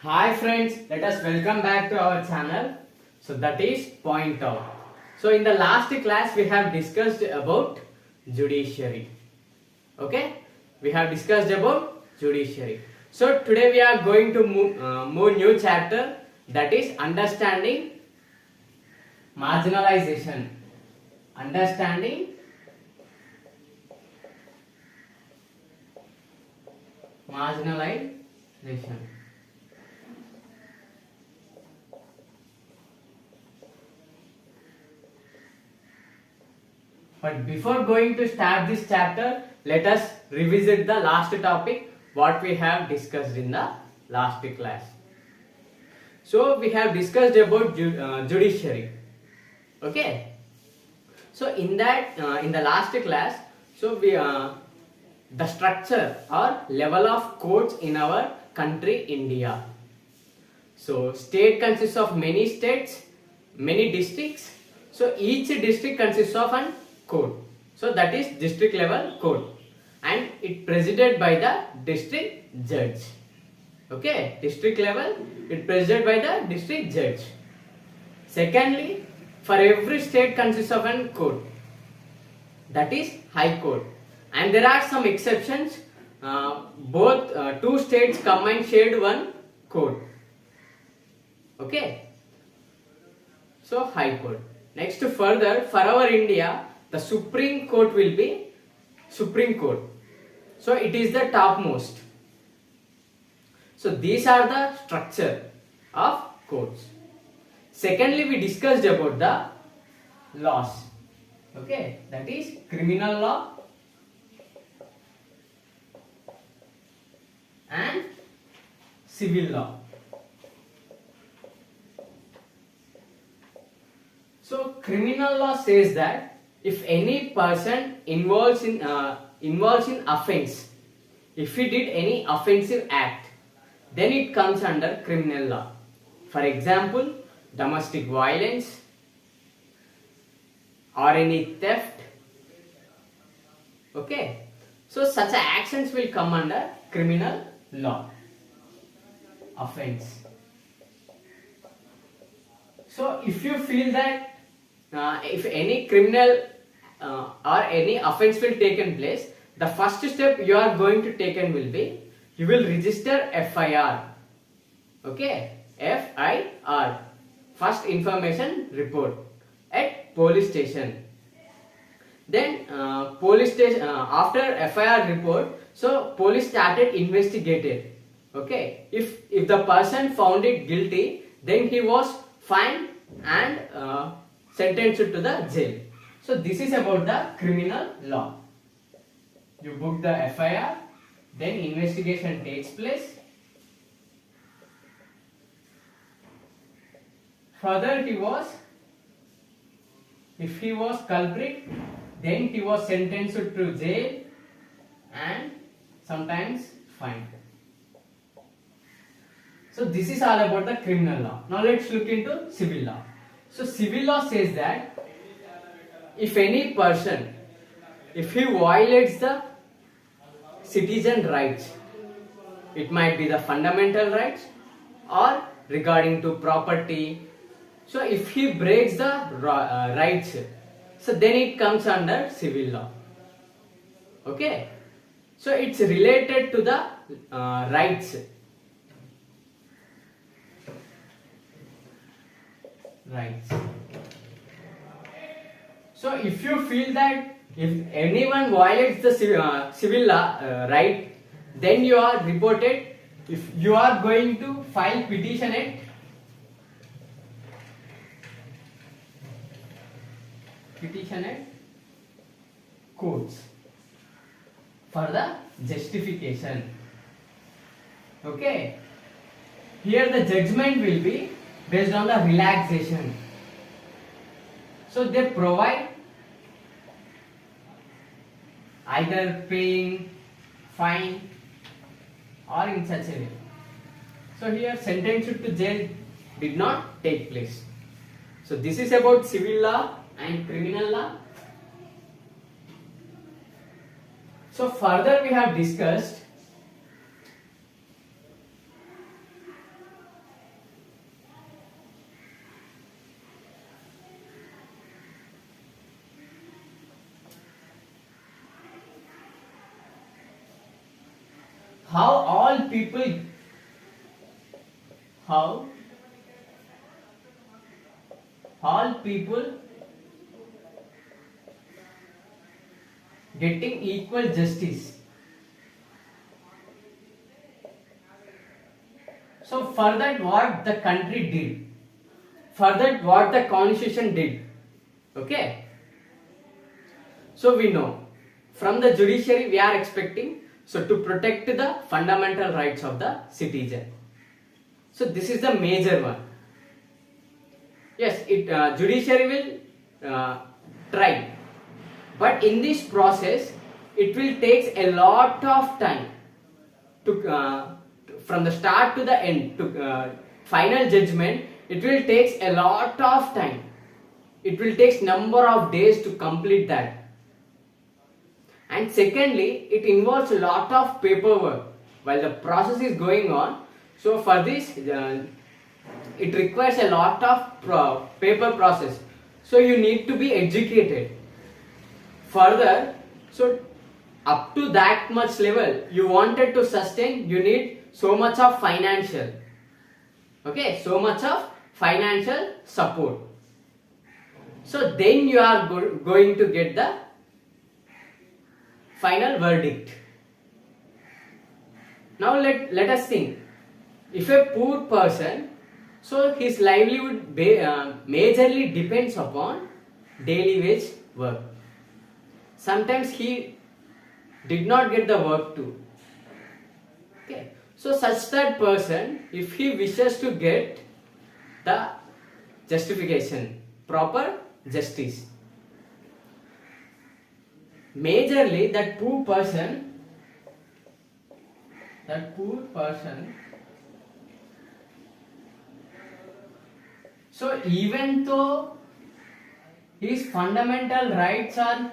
Hi friends, let us welcome back to our channel. So that is point out. So in the last class we have discussed about judiciary. Okay, we have discussed about judiciary. So today we are going to move new chapter, that is understanding marginalization. Understanding marginalization. But before going to start this chapter, let us revisit the last topic what we have discussed in the last class. So we have discussed about judiciary. Okay. So in that in the last class, so we the structure or level of courts in our country India. So state consists of many states, many districts. So each district consists of an court. So that is district level court, and it presided by the district judge. Okay, district level it presided by the district judge. Secondly, for every state consists of an court, that is high court, and there are some exceptions. Both two states combined shared one court. Okay, so high court. Next, further, for our India, the Supreme Court will be Supreme Court. So it is the topmost. So these are the structure of courts. Secondly, we discussed about the laws. Okay, that is criminal law and civil law. So criminal law says that if any person involves in offense, if he did any offensive act, then it comes under criminal law. For example, domestic violence or any theft. Okay, so such actions will come under criminal law offense. So if you feel that if any criminal or any offense will taken place, the first step you are going to taken will be you will register FIR. Okay, FIR, first information report, at police station. Then police station after FIR report, so police started investigated. Okay, if the person found it guilty, then he was fined and sentenced to the jail. So this is about the criminal law. You book the FIR, then investigation takes place. Further, if he was culprit, then he was sentenced to jail and sometimes fined. So this is all about the criminal law. Now let's look into civil law. So civil law says that if any person, if he violates the citizen rights, it might be the fundamental rights or regarding to property. So if he breaks the rights, so then it comes under civil law. Okay, so it's related to the rights. Rights. So if you feel that if anyone violates the civil law right, then you are reported. If you are going to file petition at courts for the justification. Okay, here the judgment will be based on the relaxation. So they provide either paying fine or in such a way. So here sentence to jail did not take place. So this is about civil law and criminal law. So further we have discussed how all people getting equal justice. So for that what the country did, for that what the constitution did. Okay, so we know from the judiciary we are expecting to protect the fundamental rights of the citizen. So this is the major one. Yes, judiciary will try, but in this process it will take a lot of time to from the start to the end to final judgment. It will take a lot of time. It will take number of days to complete that. And secondly, it involves a lot of paperwork while the process is going on. So for this, it requires a lot of paper process. So you need to be educated. Further, so up to that much level, you wanted to sustain, you need so much of financial. Okay, so much of financial support. So then you are going to get the final verdict. Now let us think. If a poor person, so his livelihood majorly depends upon daily wage work. Sometimes he did not get the work too. Okay, so such that person, if he wishes to get the justification, proper justice, majorly that poor person, so even though his fundamental rights are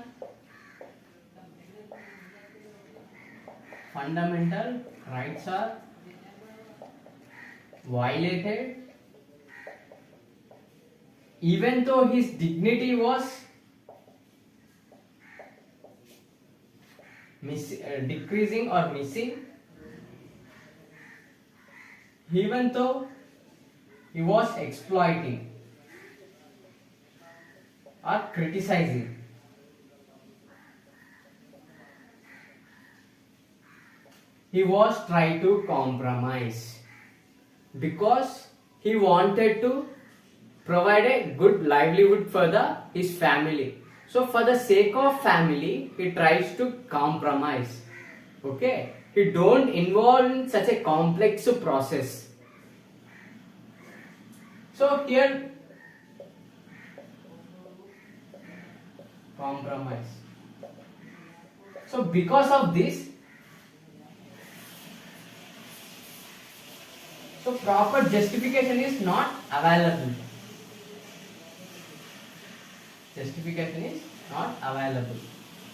violated, even though his dignity was decreasing or missing, even though he was exploiting or criticizing, he was trying to compromise because he wanted to provide a good livelihood for his family. So for the sake of family, he tries to compromise. Okay, he don't involve in such a complex process. So here, compromise. So because of this, so proper justification is not available.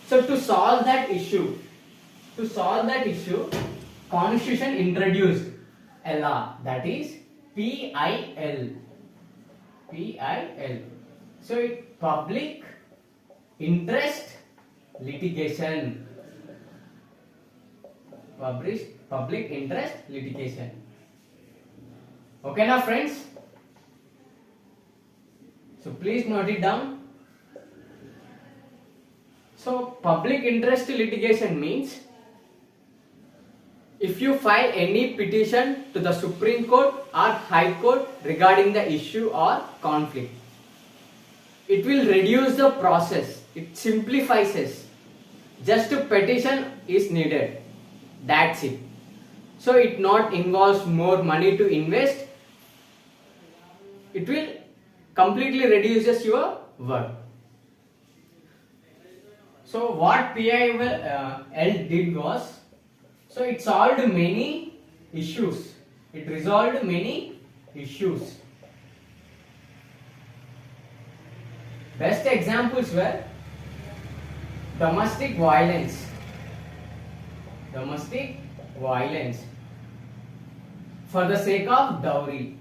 So to solve that issue, Constitution introduced a law, that is PIL. So it public interest litigation. Public interest litigation. Okay now friends? So please note it down. So public interest litigation means if you file any petition to the Supreme Court or High Court regarding the issue or conflict, it will reduce the process. It simplifies it. Just a petition is needed. That's it. So it not involves more money to invest. It will completely reduces your work. So what PIL did was, so it solved many issues. It resolved many issues. Best examples were domestic violence. For the sake of dowry.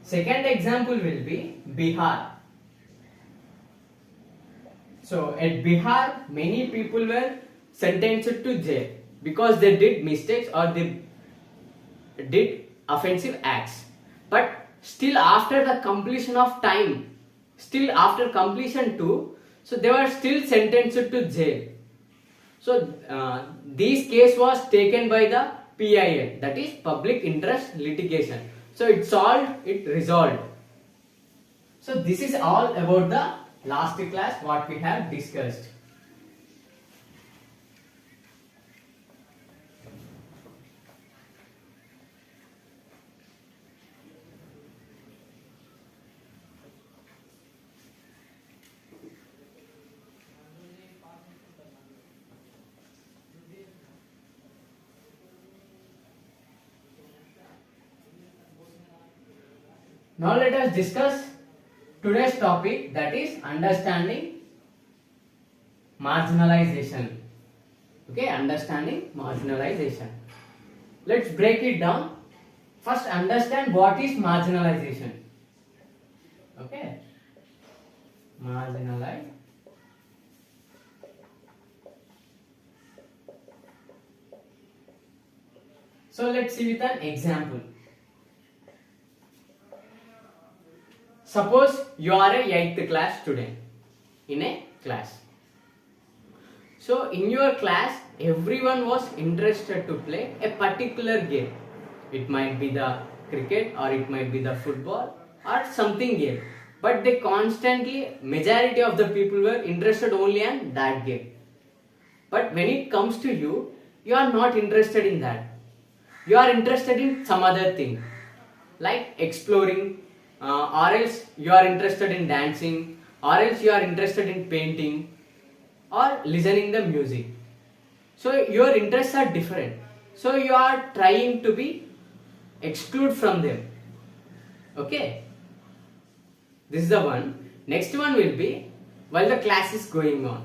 Second example will be Bihar. So at Bihar, many people were sentenced to jail because they did mistakes or they did offensive acts. But still after the completion of time, still after completion too, so they were still sentenced to jail. So this case was taken by the PIL, that is public interest litigation. So it solved, it resolved. So this is all about the last class what we have discussed. Now let us discuss today's topic, that is understanding marginalization. Okay, understanding marginalization. Let's break it down. First, understand what is marginalization. Okay, marginalization. So let's see with an example. Suppose you are a 8th class student in a class. So in your class, everyone was interested to play a particular game. It might be the cricket or it might be the football or something game. But they constantly, majority of the people were interested only in that game. But when it comes to you, you are not interested in that. You are interested in some other thing, like exploring, or else you are interested in dancing, or else you are interested in painting or listening the music. So your interests are different. So you are trying to be exclude from them. Okay, this is the one. Next one will be while the class is going on.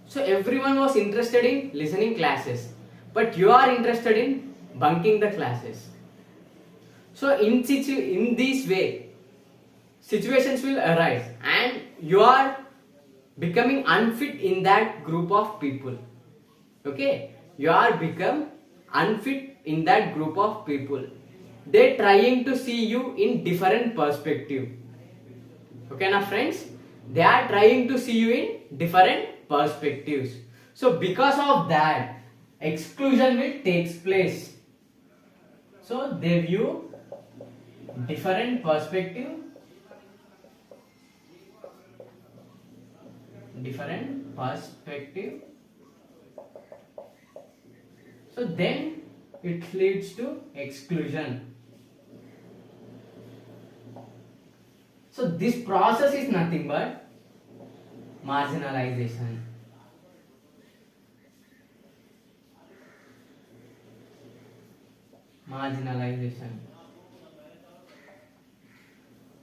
So everyone was interested in listening classes, but you are interested in bunking the classes. So in this way, situations will arise and you are becoming unfit in that group of people. Okay, you are become unfit in that group of people. They trying to see you in different perspective. Okay now friends, they are trying to see you in different perspectives. So because of that, exclusion will take place. So they view different perspective, so then it leads to exclusion. So this process is nothing but marginalization.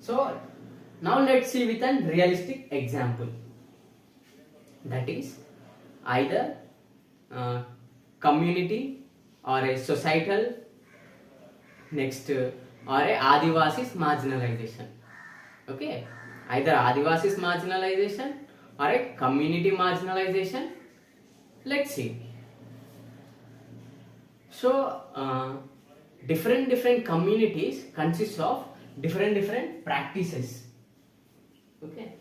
So now let's see with a realistic example. That is either community or a societal, next or a Adivasis marginalization. Okay, either Adivasis marginalization or a community marginalization. Let's see. So different communities consist of different practices. Okay.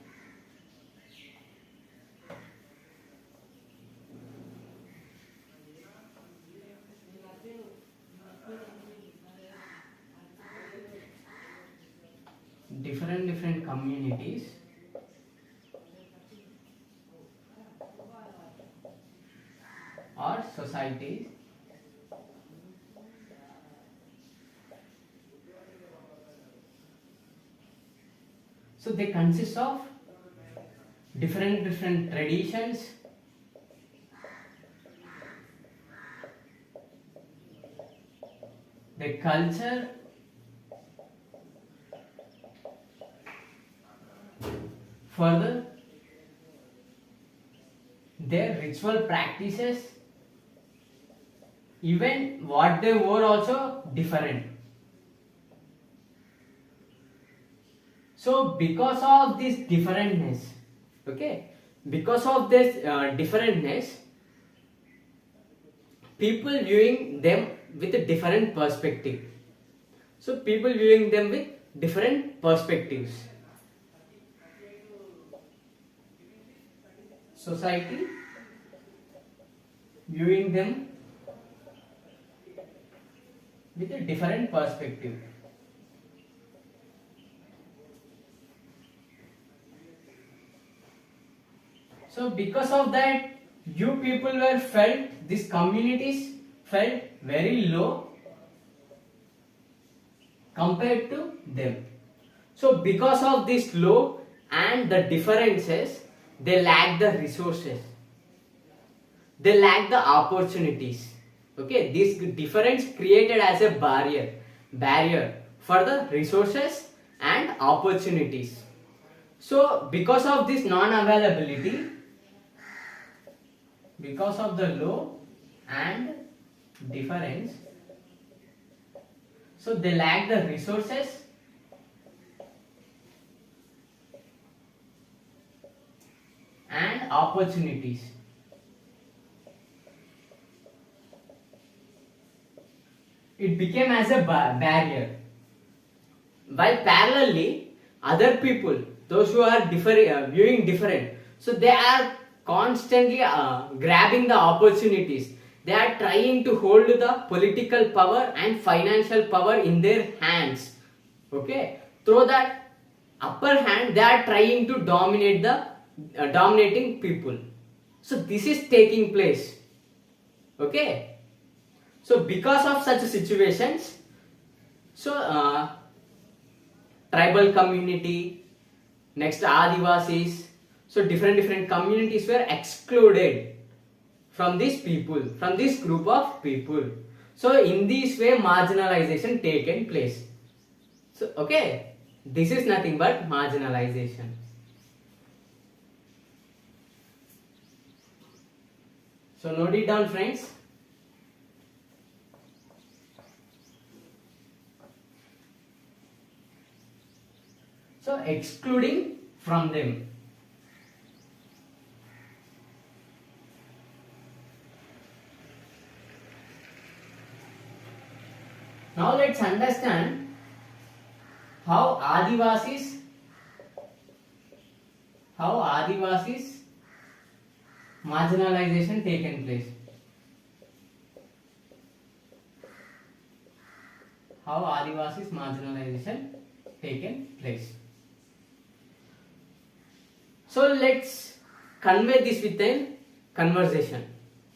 Different communities or societies so they consist of different traditions, the culture, further their ritual practices, even what they were also different. So because of this differentness, okay, because of this differentness, people viewing them with a different perspective. So people viewing them with different perspectives. Society viewing them with a different perspective. So because of that, you people were felt, these communities felt very low compared to them. So because of this low and the differences, they lack the resources, they lack the opportunities. Okay, this difference created as a barrier for the resources and opportunities. So because of this non-availability, because of the low and difference, so they lack the resources and opportunities. It became as a barrier. While parallelly, other people, those who are viewing different, so they are constantly grabbing the opportunities. They are trying to hold the political power and financial power in their hands. Okay, through that upper hand, they are trying to dominate the dominating people. So this is taking place. Okay, so because of such situations, so tribal community, next Adivasis, so different communities were excluded from these people, from this group of people. So in this way, marginalization taken place. So okay, this is nothing but marginalization. So note it down, friends. So excluding from them. Now let's understand how Adivasis marginalization taken place. How Adivasis marginalization taken place. So let's convey this with a conversation.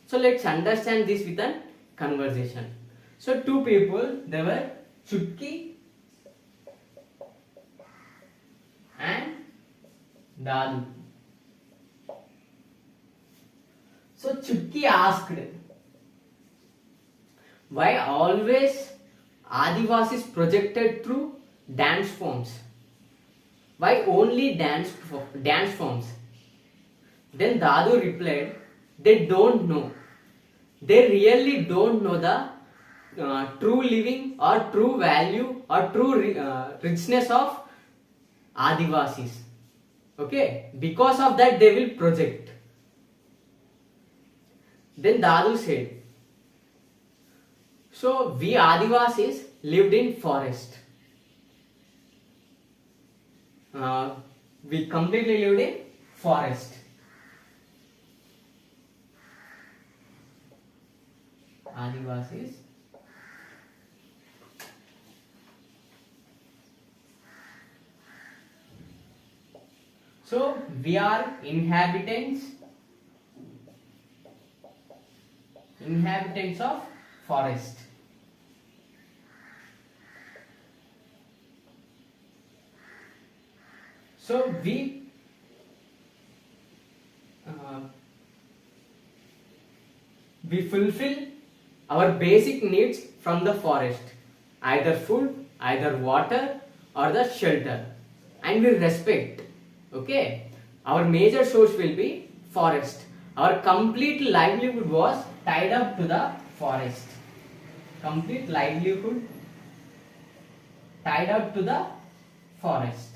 So let's understand this with a conversation. So two people, they were Chutki and Dadu. So Chutki asked, why always Adivasis projected through dance forms? Why only dance forms? Then Dadu replied, they don't know. They really don't know the true living or true value or true richness of Adivasis. Okay, because of that they will project. Then Dadu said, so we Adivasis lived in forest. We completely lived in forest. Adivasis so we are inhabitants of forest. So we fulfill our basic needs from the forest, either food, either water or the shelter, and we respect. Okay, our major source will be forest. Our complete livelihood was tied up to the forest. Complete livelihood tied up to the forest.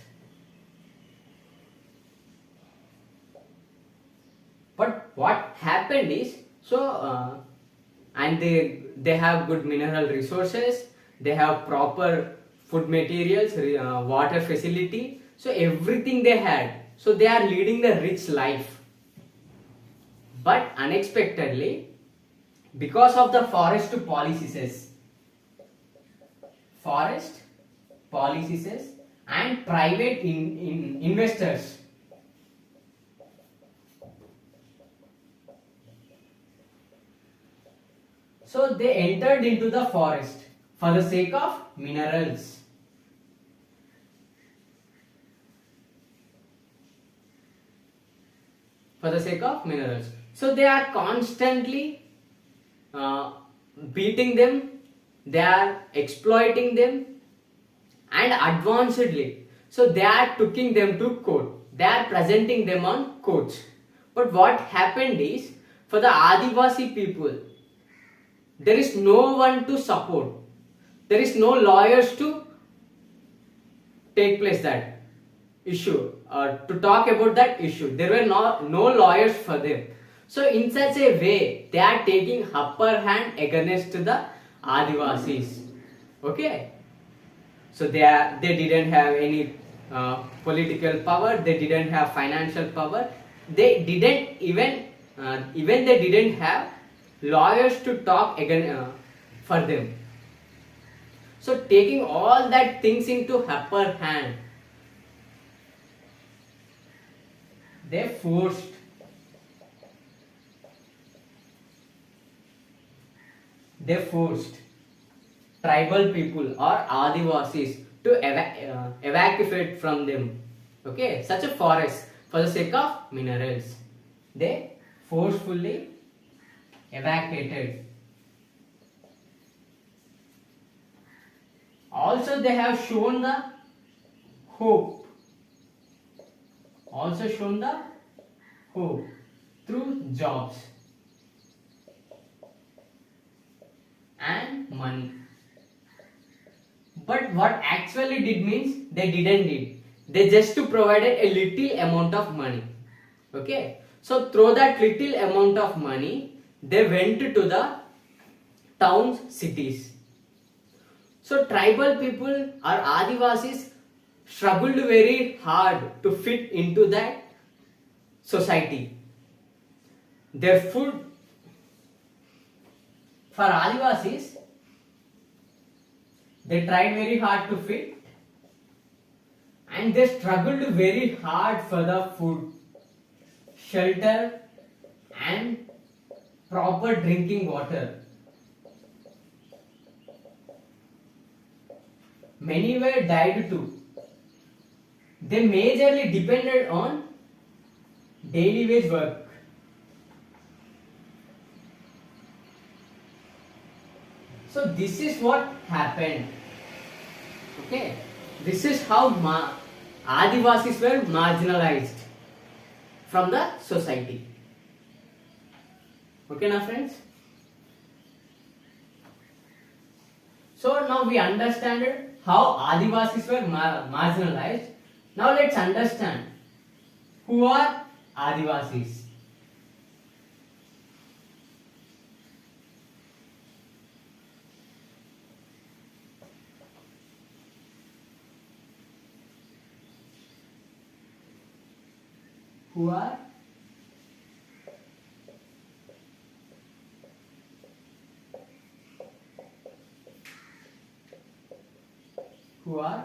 But what happened is, so and they have good mineral resources, they have proper food materials, water facility, so everything they had, so they are leading the rich life. But unexpectedly, because of the forest policies and private investors, so they entered into the forest for the sake of minerals. For the sake of minerals. So they are constantly beating them, they are exploiting them, and advancedly. So they are taking them to court. They are presenting them on courts. But what happened is, for the Adivasi people, there is no one to support. There is no lawyers to take place that issue or to talk about that issue. There were no lawyers for them. So in such a way, they are taking upper hand against the Adivasis. Okay. So they didn't have any political power. They didn't have financial power. They didn't even they didn't have lawyers to talk again for them. So taking all that things into upper hand, they forced tribal people or Adivasis to evacuate from them. Okay, such a forest for the sake of minerals. They forcefully evacuated. Also, they have shown the hope. Through jobs and money. But what actually did means they didn't need. They just provided a little amount of money. Okay. So through that little amount of money, they went to the towns, cities. So tribal people or Adivasis struggled very hard to fit into that society. Their food, for Adivasis, they tried very hard to fit and they struggled very hard for the food, shelter and proper drinking water. Many were died too. They majorly depended on daily wage work. So this is what happened. Okay, this is how Adivasis were marginalized from the society. Okay, now friends. So now we understand how Adivasis were marginalized. Now let's understand who are Adivasis. Who are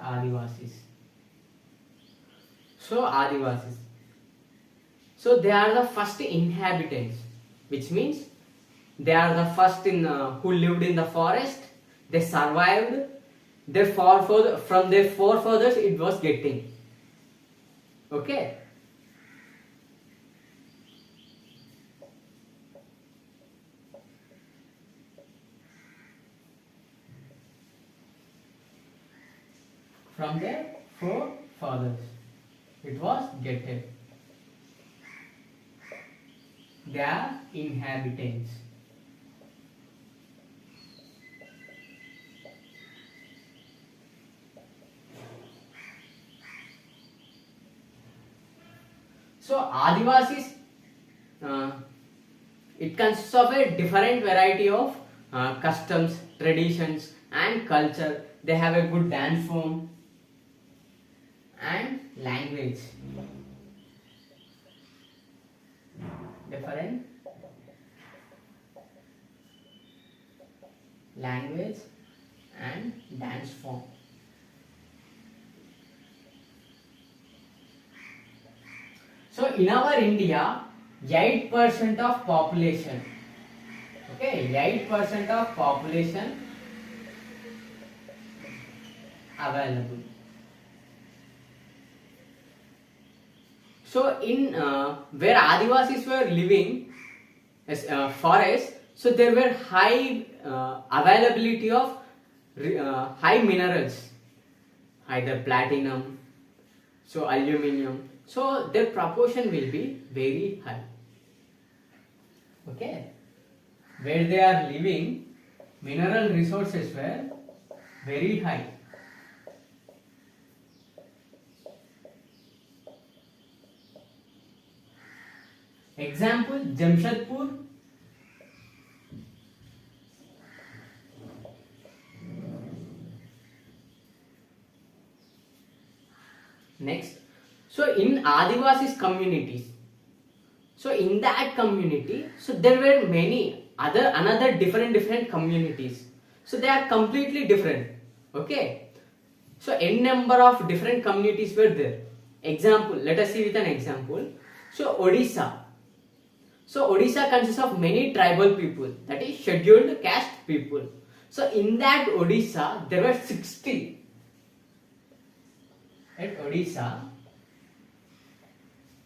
Adivasis? So Adivasis. So they are the first inhabitants, which means they are the first who lived in the forest. They survived. From their forefathers it was getting. Okay. From their forefathers it was getting. They are inhabitants. So Adivasis, it consists of a different variety of customs, traditions and culture. They have a good dance form and language. Different language and dance form. So in our India, 8% of population, okay, 8% of population available. So in where Adivasis were living as forests, so there were high availability of high minerals, either platinum, so aluminium. So their proportion will be very high. Okay, where they are living, mineral resources were very high. Example, Jamshedpur. Next, so in Adivasis communities, so in that community, so there were many another different communities. So they are completely different. Okay, so n number of different communities were there. Example, let us see with an example. So Odisha. So Odisha consists of many tribal people, that is scheduled caste people. So in that Odisha, there were 60. At Odisha,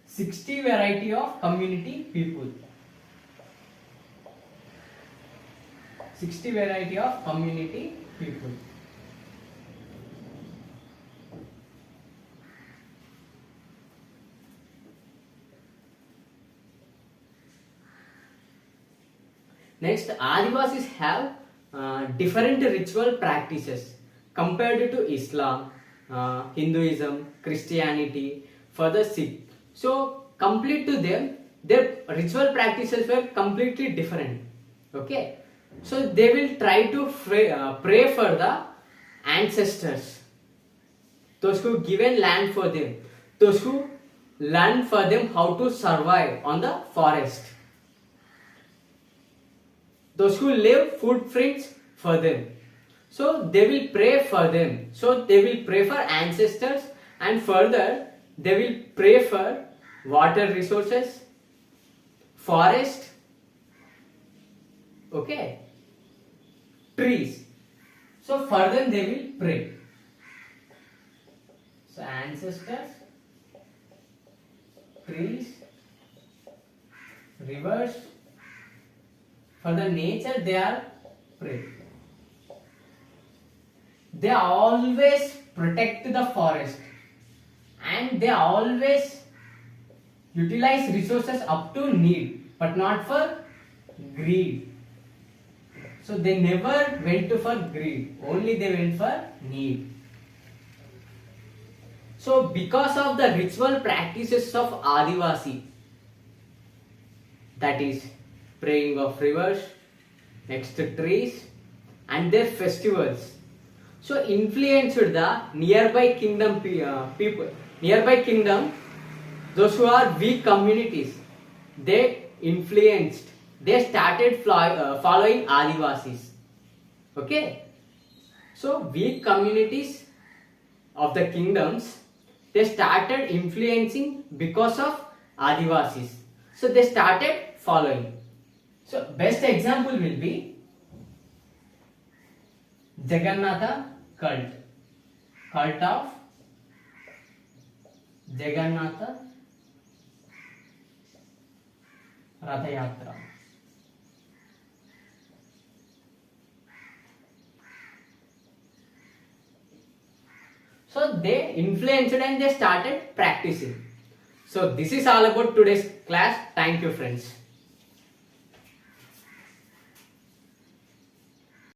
60 variety of community people. 60 variety of community people. Next, Adivasis have different ritual practices compared to Islam, Hinduism, Christianity, further Sikh. So, complete to them, their ritual practices were completely different. Okay, so they will try to pray for the ancestors, those who given land for them, those who learned for them how to survive on the forest, those who leave footprints for them. So they will pray for them. So they will pray for ancestors, and further they will pray for water resources, forest, okay, trees. So for them they will pray. So ancestors, trees, rivers, for the nature they are praying. They always protect the forest and they always utilize resources up to need, but not for greed. So they never went for greed, only they went for need. So because of the ritual practices of Adivasi, that is praying of rivers, next trees and their festivals, so influenced the nearby kingdom people, nearby kingdom, those who are weak communities, they influenced, they started following Adivasis. Okay, so weak communities of the kingdoms, they started influencing because of Adivasis. So they started following. So best example will be Jagannatha cult of Jagannatha Ratha Yatra. So they influenced and they started practicing. So this is all about today's class. Thank you, friends.